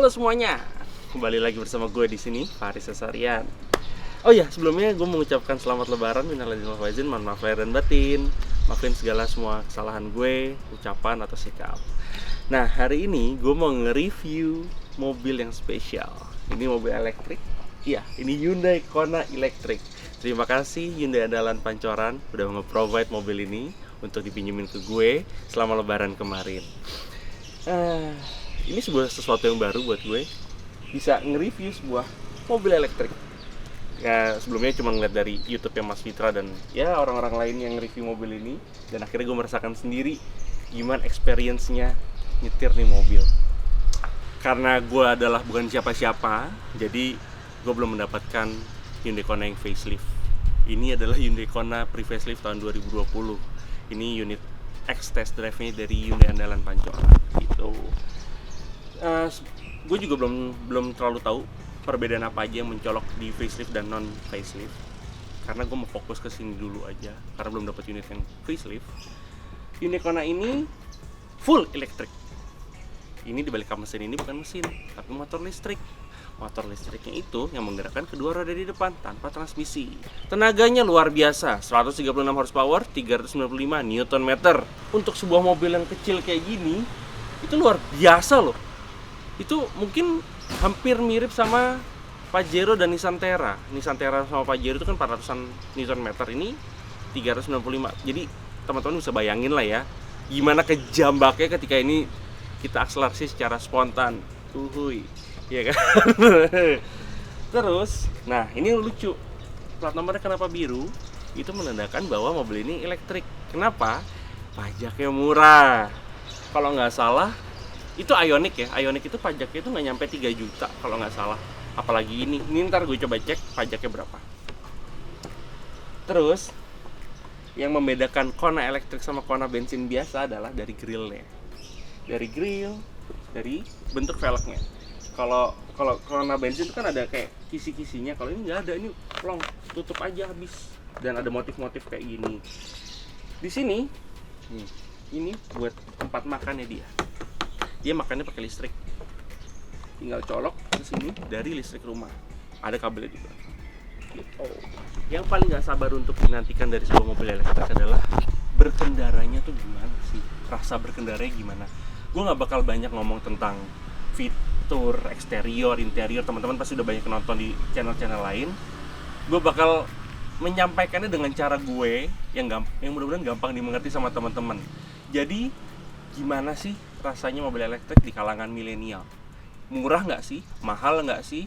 Halo semuanya, kembali lagi bersama gue di sini, Faris Sasarian. Oh ya, sebelumnya gue mengucapkan selamat Lebaran, minal aidin wal faizin, mohon maaf lahir dan batin. Maafin segala semua kesalahan gue, ucapan atau sikap. Nah, hari ini gue mau nge-review mobil yang spesial. Ini mobil elektrik. Iya, ini Hyundai Kona Electric. Terima kasih Hyundai Andalan Pancoran udah nge-provide mobil ini untuk dipinjemin ke gue selama Lebaran kemarin. Ini sesuatu yang baru buat gue, bisa nge-review sebuah mobil elektrik. Ya, sebelumnya cuma ngeliat dari YouTube-nya Mas Fitra dan ya orang-orang lain yang review mobil ini, dan akhirnya gue merasakan sendiri gimana experience-nya nyetir nih mobil. Karena gue adalah bukan siapa-siapa, jadi gue belum mendapatkan Hyundai Kona yang facelift. Ini adalah Hyundai Kona pre-facelift tahun 2020. Ini unit X test drive-nya dari Hyundai Andalan Pancoran gitu. Gue juga belum terlalu tahu perbedaan apa aja yang mencolok di facelift dan non facelift, karena gue mau fokus ke sini dulu aja karena belum dapat unit yang facelift. Hyundai Kona ini full elektrik. Ini di balik mesin ini bukan mesin, tapi motor listrik. Motor listriknya itu yang menggerakkan kedua roda di depan tanpa transmisi. Tenaganya luar biasa, 136 horsepower, 395 Nm. Untuk sebuah mobil yang kecil kayak gini, itu luar biasa loh. Itu mungkin hampir mirip sama Pajero dan Nissan Terra. Nissan Terra sama Pajero itu kan 400-an Nm, ini 395. Jadi teman-teman bisa bayangin lah ya, gimana kejambaknya ketika ini kita akselerasi secara spontan. Uhuy, ya kan? Terus, nah ini yang lucu, plat nomornya kenapa biru? Itu menandakan bahwa mobil ini elektrik. Kenapa? Pajaknya murah. Kalau nggak salah, itu Ioniq ya. Ioniq itu pajaknya itu nggak nyampe 3 juta kalau nggak salah. Apalagi ini ntar gue coba cek pajaknya berapa. Terus, yang membedakan Kona elektrik sama Kona bensin biasa adalah dari grillnya. Dari grill, dari bentuk velgnya. Kalau Kona bensin itu kan ada kayak kisi-kisinya. Kalau ini nggak ada, ini plong, tutup aja habis. Dan ada motif-motif kayak gini. Di sini, ini buat tempat makannya dia. Dia makannya pakai listrik. Tinggal colok ke sini dari listrik rumah. Ada kabelnya juga. Gitu. Yang paling nggak sabar untuk dinantikan dari sebuah mobil elektrik adalah berkendaranya tuh gimana sih? Rasa berkendaranya gimana? Gue nggak bakal banyak ngomong tentang fitur eksterior, interior. Teman-teman pasti udah banyak nonton di channel-channel lain. Gue bakal menyampaikannya dengan cara gue yang mudah-mudahan gampang dimengerti sama teman-teman. Jadi gimana sih rasanya mobil elektrik di kalangan milenial? Murah nggak sih? Mahal nggak sih?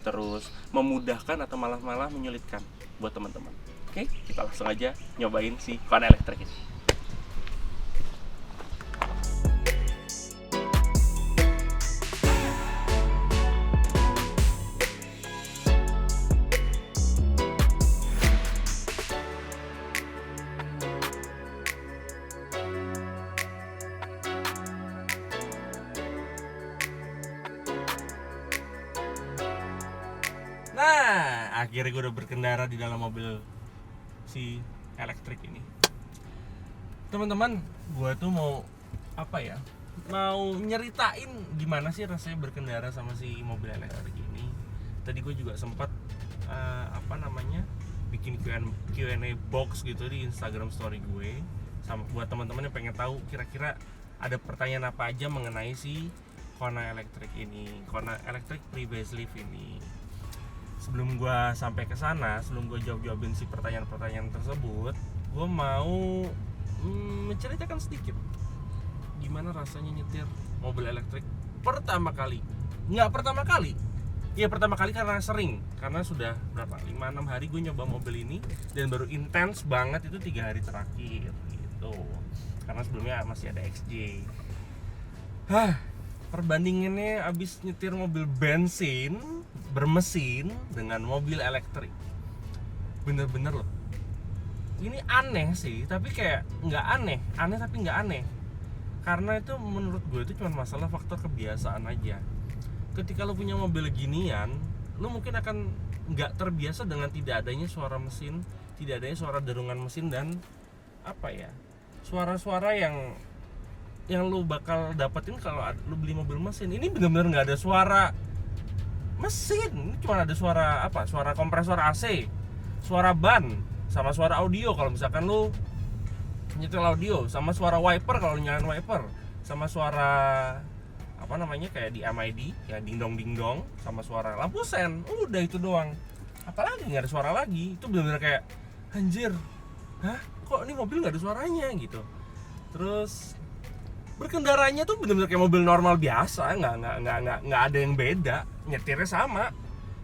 Terus memudahkan atau malah menyulitkan buat teman-teman? Oke, kita langsung aja nyobain si Kona elektrik ini. Nah, akhirnya gue udah berkendara di dalam mobil si elektrik ini. Teman-teman, gue tuh mau mau nyeritain gimana sih rasanya berkendara sama si mobil elektrik ini. Tadi gue juga sempat bikin Q&A box gitu di Instagram story gue, sama buat teman-teman yang pengen tahu kira-kira ada pertanyaan apa aja mengenai si Kona elektrik ini, Kona elektrik pre-facelift ini. Sebelum gue sampai ke sana, sebelum gue jawabin si pertanyaan-pertanyaan tersebut, gue mau menceritakan sedikit gimana rasanya nyetir mobil elektrik pertama kali. Nggak pertama kali, ya pertama kali karena sering, karena sudah berapa 5-6 hari gue nyoba mobil ini, dan baru intens banget itu 3 hari terakhir gitu, karena sebelumnya masih ada XJ. Perbandingannya abis nyetir mobil bensin bermesin dengan mobil elektrik, bener-bener loh, ini aneh sih, tapi kayak nggak aneh tapi nggak aneh, karena itu menurut gue itu cuma masalah faktor kebiasaan aja. Ketika lo punya mobil ginian, lo mungkin akan nggak terbiasa dengan tidak adanya suara mesin, tidak adanya suara derungan mesin, dan suara-suara yang yang lu bakal dapetin kalau lu beli mobil mesin. Ini benar-benar nggak ada suara mesin, ini cuma ada suara apa? Suara kompresor AC, suara ban, sama suara audio kalau misalkan lu nyetel audio, sama suara wiper kalau nyalain wiper, sama suara apa namanya kayak di MID ya, dingdong dingdong, sama suara lampu sen. Udah itu doang. Apalagi nggak ada suara lagi. Itu benar-benar kayak anjir, hah? Kok ini mobil nggak ada suaranya gitu. Terus berkendaranya tuh bener-bener kayak mobil normal biasa, nggak ada yang beda. Nyetirnya sama,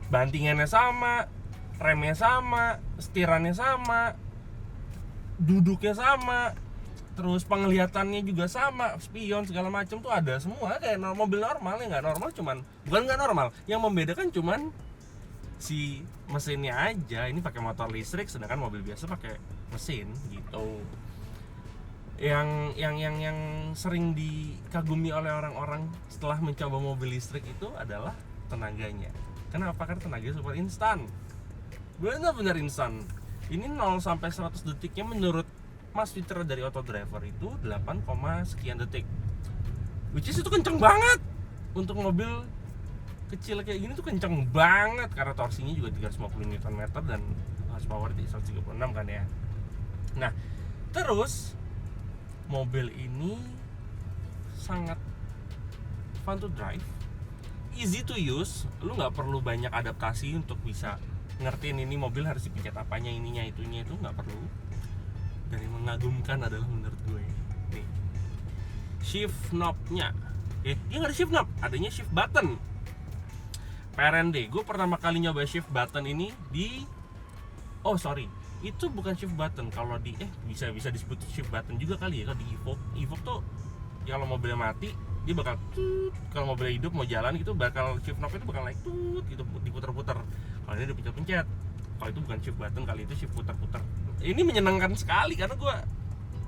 bantingannya sama, remnya sama, setirannya sama, duduknya sama, terus penglihatannya juga sama, spion segala macam tuh ada semua kayak mobil normal. Yang nggak normal cuman, bukan nggak normal, yang membedakan cuman si mesinnya aja. Ini pakai motor listrik, sedangkan mobil biasa pakai mesin gitu. Yang sering dikagumi oleh orang-orang setelah mencoba mobil listrik itu adalah tenaganya. Kenapa? Karena tenaganya super instan, benar-benar instan. Ini 0 sampai 100 detiknya menurut Mas Fitur dari Auto Driver itu 8, sekian detik, which is itu kenceng banget. Untuk mobil kecil kayak gini tuh kenceng banget, karena torsinya juga 350 Nm dan horsepower 136 kan ya. Nah, terus mobil ini sangat fun to drive, easy to use. Lu nggak perlu banyak adaptasi untuk bisa ngertiin ini mobil harus dipencet apanya, ininya, itunya, itu nggak perlu. Dan yang mengagumkan adalah menurut gue nih, shift knob-nya. Dia nggak ada shift knob, adanya shift button. PRND, gue pertama kali nyoba shift button ini di itu bukan shift button. Kalau di bisa disebut shift button juga kali ya. Kalau di Evoque tuh ya, kalau mobilnya mati dia bakal tut, kalau mobilnya hidup mau jalan gitu bakal shift knob itu bakal naik tut gitu, diputar-putar. Kalau ini dipencet-pencet. Kalau itu bukan shift button, kali itu shift putar-putar. Ini menyenangkan sekali karena gue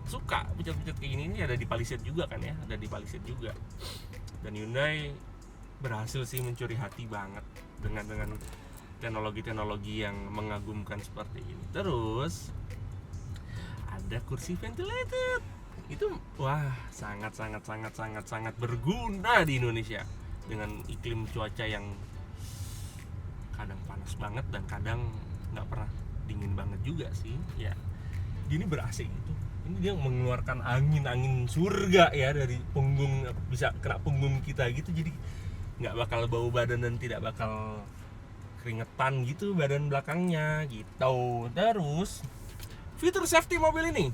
suka pencet-pencet kayak gini. Ini ada di Palisade juga kan ya, ada di Palisade juga. Dan Hyundai berhasil sih mencuri hati banget dengan teknologi-teknologi yang mengagumkan seperti ini. Terus ada kursi ventilated. Itu wah, sangat berguna di Indonesia dengan iklim cuaca yang kadang panas banget dan kadang nggak pernah dingin banget juga sih ya. Gini ber-AC gitu, ini dia mengeluarkan angin surga ya dari punggung, bisa kena punggung kita gitu, jadi nggak bakal bau badan dan tidak bakal keringetan gitu badan belakangnya gitu. Terus fitur safety mobil ini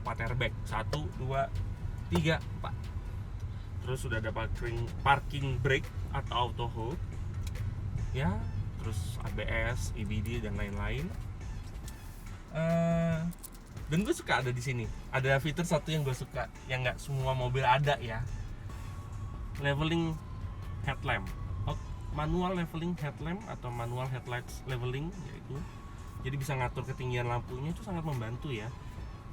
4 airbag, 1, 2, 3, 4. Terus sudah ada parking brake atau auto hold ya, terus ABS, EBD dan lain-lain. Dan gue suka ada di sini ada fitur satu yang gue suka yang nggak semua mobil ada ya, leveling headlamp, manual leveling headlamp atau manual headlights leveling, yaitu jadi bisa ngatur ketinggian lampunya. Itu sangat membantu ya.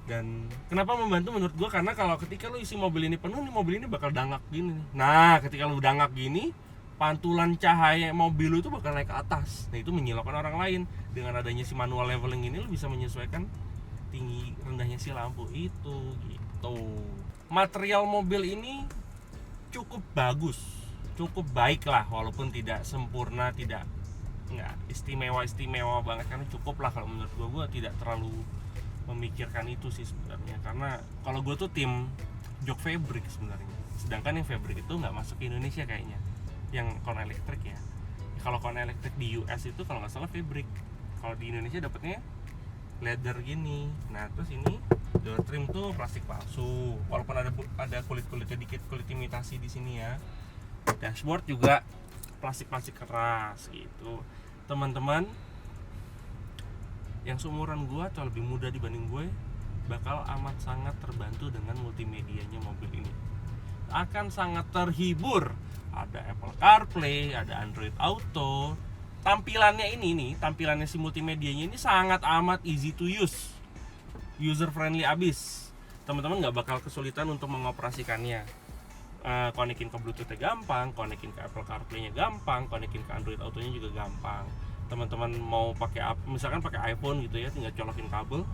Dan kenapa membantu menurut gua, karena kalau ketika lu isi mobil ini penuh, nih mobil ini bakal dangak gini. Nah, ketika lu dangak gini, pantulan cahaya mobil lu itu bakal naik ke atas. Nah, itu menyilaukan orang lain. Dengan adanya si manual leveling ini, lu bisa menyesuaikan tinggi rendahnya si lampu itu gitu. Material mobil ini cukup bagus, cukup baik lah, walaupun tidak sempurna, tidak nggak istimewa banget, karena cukup lah kalau menurut gue tidak terlalu memikirkan itu sih sebenarnya. Karena kalau gue tuh tim jok fabric sebenarnya, sedangkan yang fabric itu nggak masuk ke Indonesia kayaknya, yang Kona elektrik ya. Kalau Kona elektrik di US itu kalau nggak salah fabric, kalau di Indonesia dapetnya leather gini. Nah, terus ini door trim tuh plastik palsu, walaupun ada kulit-kulitnya dikit, kulit imitasi di sini ya. Dashboard juga plastik keras gitu. Teman-teman yang seumuran gue atau lebih muda dibanding gue bakal amat sangat terbantu dengan multimedianya mobil ini. Akan sangat terhibur. Ada Apple CarPlay, ada Android Auto. Tampilannya tampilannya si multimedianya ini sangat amat easy to use, user friendly abis. Teman-teman nggak bakal kesulitan untuk mengoperasikannya. Konekin ke Bluetooth-nya gampang, konekin ke Apple CarPlay-nya gampang, konekin ke Android Auto-nya juga gampang. Teman-teman mau pakai misalkan pakai iPhone gitu ya, tinggal colokin kabel,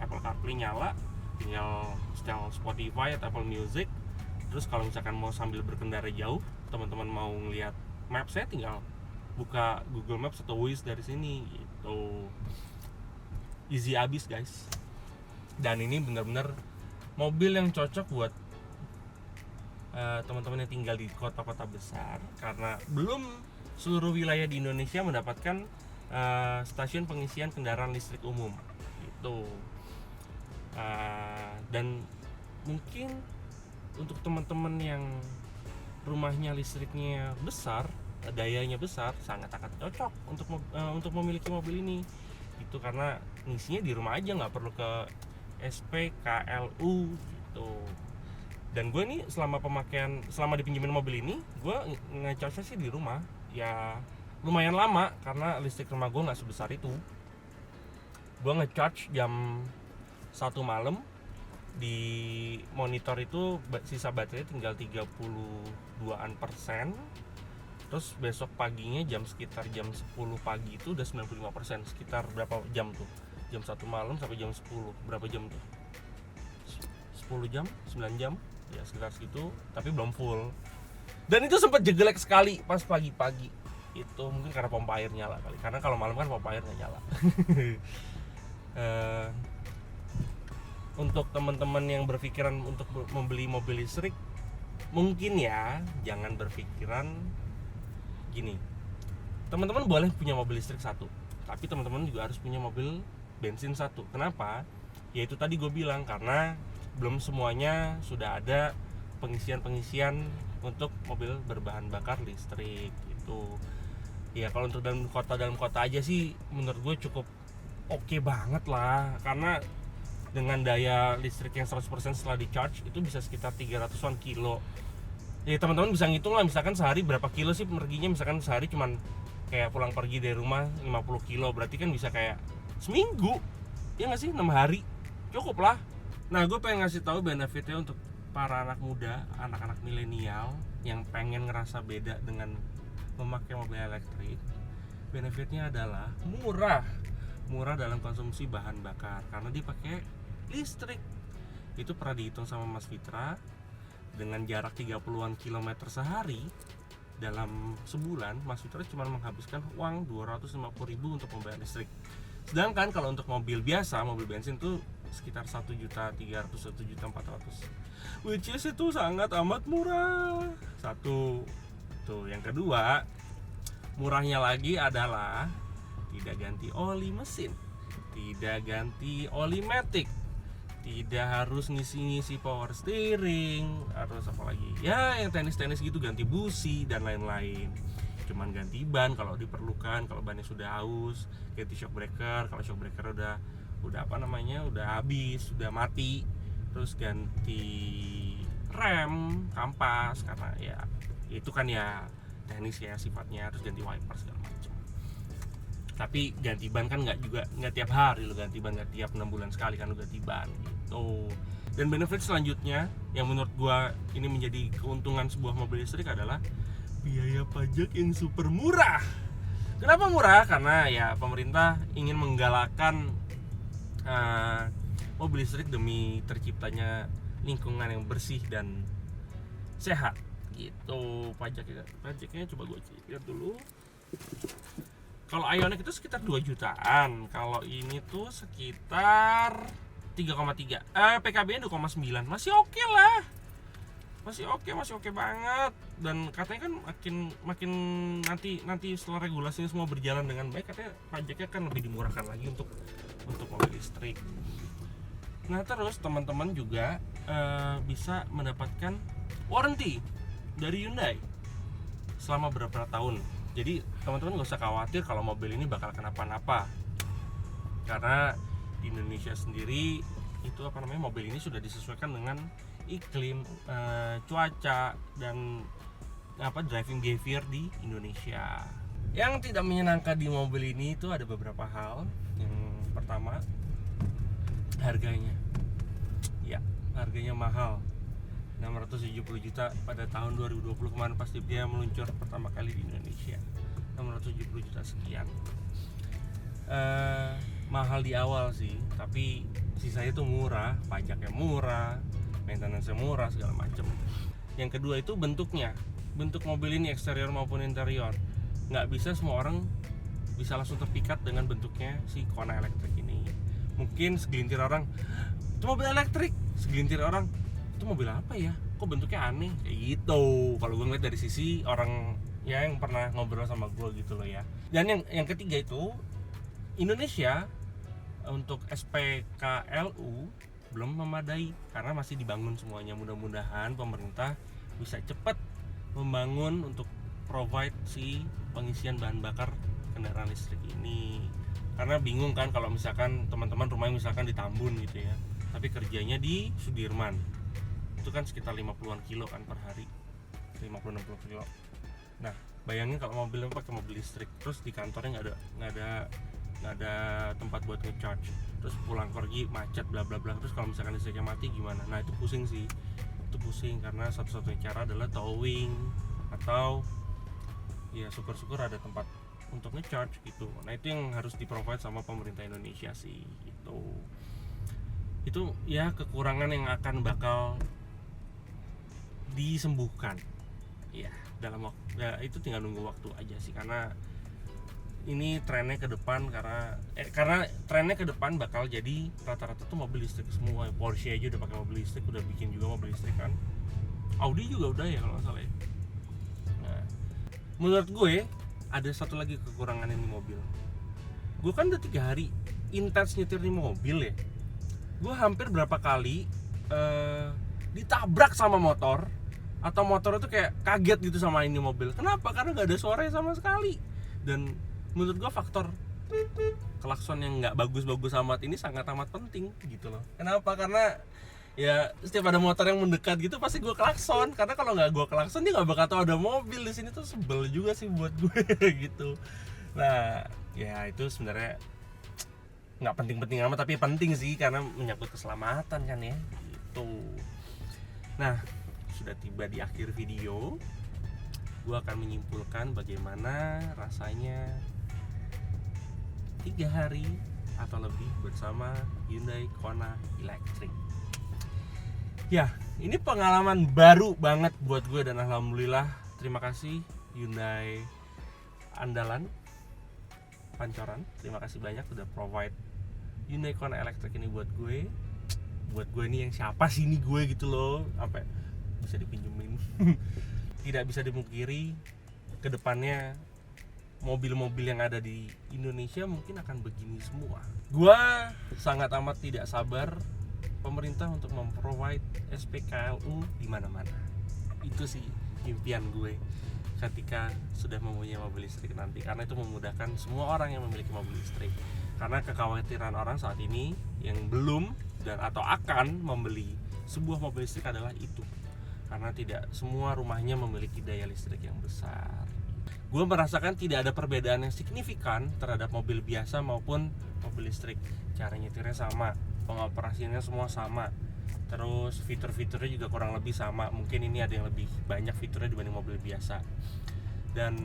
Apple CarPlay nyala, tinggal setel Spotify atau Apple Music, Terus kalau misalkan mau sambil berkendara jauh, teman-teman mau ngeliat map, saya tinggal buka Google Maps atau Waze dari sini gitu. Easy abis guys. Dan ini benar-benar mobil yang cocok buat teman-teman yang tinggal di kota-kota besar, karena belum seluruh wilayah di Indonesia mendapatkan stasiun pengisian kendaraan listrik umum gitu. Dan mungkin untuk teman-teman yang rumahnya listriknya besar, dayanya besar, sangat akan cocok untuk memiliki mobil ini itu, karena ngisinya di rumah aja, nggak perlu ke SPKLU gitu. Dan gue nih selama dipinjemin mobil ini, gue ngecasnya sih di rumah ya lumayan lama, karena listrik rumah gue nggak sebesar itu. Gue ngecharge jam 1 malam, di monitor itu sisa baterai tinggal 32%. Terus besok paginya sekitar jam 10 pagi itu udah 95%. Sekitar berapa jam tuh? Jam 1 malam sampai jam 10, berapa jam tuh? 10 jam, 9 jam, ya sekitar segitu, tapi belum full. Dan itu sempat jegelek sekali pas pagi-pagi. Itu mungkin karena pompa air nyala kali, karena kalau malam kan pompa air nggak nyala. Untuk teman-teman yang berpikiran untuk membeli mobil listrik, mungkin ya jangan berpikiran gini. Teman-teman boleh punya mobil listrik satu, tapi teman-teman juga harus punya mobil bensin satu. Kenapa? Ya itu tadi gue bilang, karena belum semuanya sudah ada pengisian untuk mobil berbahan bakar listrik gitu. Ya kalau untuk dalam kota aja sih menurut gue cukup oke banget lah, karena dengan daya listrik yang 100% setelah di charge itu bisa sekitar 300-an kilo. Ya teman-teman bisa ngitung lah, misalkan sehari berapa kilo sih perginya. Misalkan sehari cuman kayak pulang pergi dari rumah 50 kilo, berarti kan bisa kayak seminggu, ya nggak sih, 6 hari cukup lah. Nah gue pengen ngasih tahu benefitnya untuk para anak muda, anak-anak milenial yang pengen ngerasa beda dengan memakai mobil elektrik. Benefitnya adalah murah dalam konsumsi bahan bakar, karena dipakai listrik. Itu pernah dihitung sama Mas Fitra, dengan jarak 30-an kilometer sehari dalam sebulan, Mas Fitra cuma menghabiskan uang 250.000 untuk membayar listrik. Sedangkan kalau untuk mobil biasa, mobil bensin tuh sekitar 1.300.000, 1.400.000, which is itu sangat amat murah. Satu tuh. Yang kedua, murahnya lagi adalah tidak ganti oli mesin, tidak ganti oli matic, tidak harus ngisi power steering, harus apa lagi ya yang tenis gitu, ganti busi dan lain-lain. Cuman ganti ban kalau diperlukan, kalau bannya sudah haus, ganti shock breaker kalau shock breaker udah habis, udah mati, terus ganti rem, kampas, karena ya itu kan ya teknis ya sifatnya, terus ganti wiper segala macam. Tapi ganti ban kan nggak tiap hari lo ganti ban, nggak tiap 6 bulan sekali kan lo ganti ban gitu. Dan benefit selanjutnya yang menurut gua ini menjadi keuntungan sebuah mobil listrik adalah biaya pajak yang super murah. Kenapa murah? Karena ya pemerintah ingin menggalakkan mobil listrik demi terciptanya lingkungan yang bersih dan sehat gitu. Pajaknya coba gue lihat dulu. Kalau Ioniq itu sekitar 2 jutaan. Kalau ini tuh sekitar 3,3. PKB-nya 2,9. Masih oke lah. Masih oke banget. Dan katanya kan makin nanti setelah regulasinya semua berjalan dengan baik, katanya pajaknya kan lebih dimurahkan lagi untuk mobil listrik. Nah, terus teman-teman juga bisa mendapatkan warranty dari Hyundai selama beberapa tahun. Jadi teman-teman gak usah khawatir kalau mobil ini bakal kenapa-napa, karena di Indonesia sendiri itu mobil ini sudah disesuaikan dengan iklim, cuaca, dan driving behavior di Indonesia. Yang tidak menyenangkan di mobil ini itu ada beberapa hal. Yang pertama, harganya. Ya, harganya mahal. 670 juta pada tahun 2020 kemarin pas dia meluncur pertama kali di Indonesia. 670 juta sekian. Mahal di awal sih, tapi sisanya tuh murah, pajaknya murah, maintenance-nya murah, segala macam. Yang kedua itu bentuknya, bentuk mobil ini eksterior maupun interior. Nggak bisa semua orang bisa langsung terpikat dengan bentuknya si Kona Electric ini. Mungkin segelintir orang, itu mobil elektrik, segelintir orang, itu mobil apa ya? Kok bentuknya aneh? Kayak gitu. Kalau gue ngeliat dari sisi orang ya yang pernah ngobrol sama gue gitu loh ya. Dan yang ketiga itu, Indonesia untuk SPKLU belum memadai karena masih dibangun semuanya. Mudah-mudahan pemerintah bisa cepat membangun untuk provide si pengisian bahan bakar kendaraan listrik ini. Karena bingung kan kalau misalkan teman-teman rumahnya misalkan di Tambun gitu ya, tapi kerjanya di Sudirman, itu kan sekitar 50-an kilo kan per hari, 50-60 kilo. Nah bayangin kalau mobilnya pakai mobil listrik, terus di kantornya nggak ada tempat buat ngecharge, terus pulang pergi macet bla bla bla, terus kalau misalkan listriknya mati gimana? Nah itu pusing sih, itu pusing karena satu-satunya cara adalah towing atau ya syukur-syukur ada tempat untuk ngecharge gitu. Nah itu yang harus di-provide sama pemerintah Indonesia sih. Itu ya kekurangan yang akan bakal disembuhkan ya dalam waktu ya, itu tinggal nunggu waktu aja sih, karena ini trennya ke depan, karena trennya ke depan bakal jadi rata-rata tuh mobil listrik semua. Porsche aja udah pakai mobil listrik, udah bikin juga mobil listrik kan, Audi juga udah ya kalau nggak salah ya. Nah, menurut gue ada satu lagi kekurangan ini mobil. Gue kan udah 3 hari intens nyetir di mobil ya. Gue hampir berapa kali ditabrak sama motor, atau motor itu kayak kaget gitu sama ini mobil. Kenapa? Karena nggak ada suaranya sama sekali. Dan menurut gue faktor klakson yang nggak bagus-bagus amat ini sangat amat penting gitu loh. Kenapa? Karena ya setiap ada motor yang mendekat gitu pasti gue klakson, karena kalau nggak gue klakson dia nggak bakal tahu ada mobil di sini. Tuh sebel juga sih buat gue gitu. Nah ya itu sebenarnya nggak penting-penting amat, tapi penting sih karena menyangkut keselamatan kan ya gitu. Nah sudah tiba di akhir video, gue akan menyimpulkan bagaimana rasanya 3 hari atau lebih bersama Hyundai Kona Electric. Ya, ini pengalaman baru banget buat gue dan alhamdulillah terima kasih Hyundai andalan Pancoran. Terima kasih banyak udah provide Hyundai Kona Electric ini buat gue. Buat gue ini yang siapa sih ini gue gitu loh, sampai bisa dipinjemin. Tidak bisa dimungkiri kedepannya mobil-mobil yang ada di Indonesia mungkin akan begini semua. Gua sangat amat tidak sabar pemerintah untuk memprovide SPKLU di mana-mana. Itu sih impian gue ketika sudah mempunyai mobil listrik nanti, karena itu memudahkan semua orang yang memiliki mobil listrik. Karena kekhawatiran orang saat ini yang belum dan atau akan membeli sebuah mobil listrik adalah itu, karena tidak semua rumahnya memiliki daya listrik yang besar. Gue merasakan tidak ada perbedaan yang signifikan terhadap mobil biasa maupun mobil listrik. Cara nyetirnya sama, pengoperasiannya semua sama, terus fitur-fiturnya juga kurang lebih sama. Mungkin ini ada yang lebih banyak fiturnya dibanding mobil biasa. Dan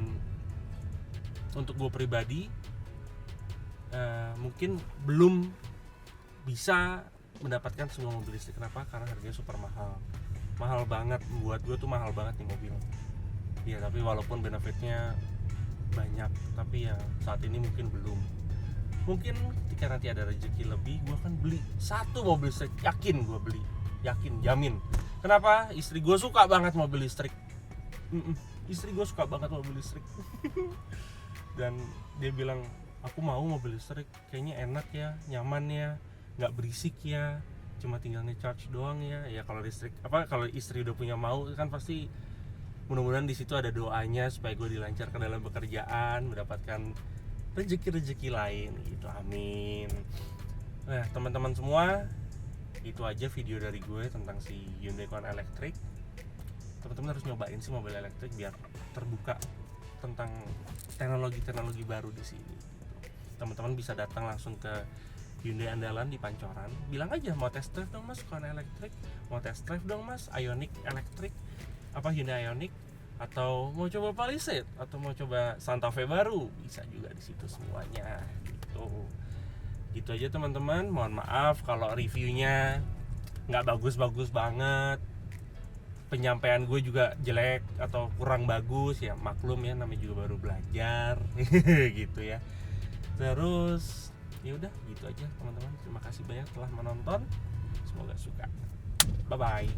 untuk gue pribadi mungkin belum bisa mendapatkan semua mobil listrik. Kenapa? Karena harganya super mahal banget. Buat gue tuh mahal banget nih mobil. Ya tapi walaupun benefitnya banyak, tapi ya saat ini mungkin belum. Mungkin ketika nanti ada rezeki lebih, gue akan beli satu mobil listrik. Yakin gue beli, yakin, jamin. Kenapa? Istri gue suka banget mobil listrik. Istri gue suka banget mobil listrik. Dan dia bilang, aku mau mobil listrik, kayaknya enak ya, nyaman ya, nggak berisik ya, cuma tinggal nge-charge doang ya. Ya kalau listrik, kalau istri udah punya mau kan pasti mudah-mudahan di situ ada doanya supaya gue dilancarkan dalam pekerjaan, mendapatkan rezeki-rezeki lain gitu, amin. Nah teman-teman semua, itu aja video dari gue tentang si Hyundai Kona Electric. Teman-teman harus nyobain sih mobil elektrik biar terbuka tentang teknologi-teknologi baru di sini. Teman-teman bisa datang langsung ke Hyundai andalan di Pancoran, bilang aja mau test drive dong mas Kona Electric, mau test drive dong mas Ioniq Electric, Hyundai Ioniq, atau mau coba Palisade, atau mau coba Santa Fe baru, bisa juga di situ semuanya gitu aja teman-teman. Mohon maaf kalau reviewnya nggak bagus-bagus banget, penyampaian gue juga jelek atau kurang bagus ya maklum ya, namanya juga baru belajar gitu ya. Terus ya udah gitu aja teman-teman, terima kasih banyak telah menonton, semoga suka, bye bye.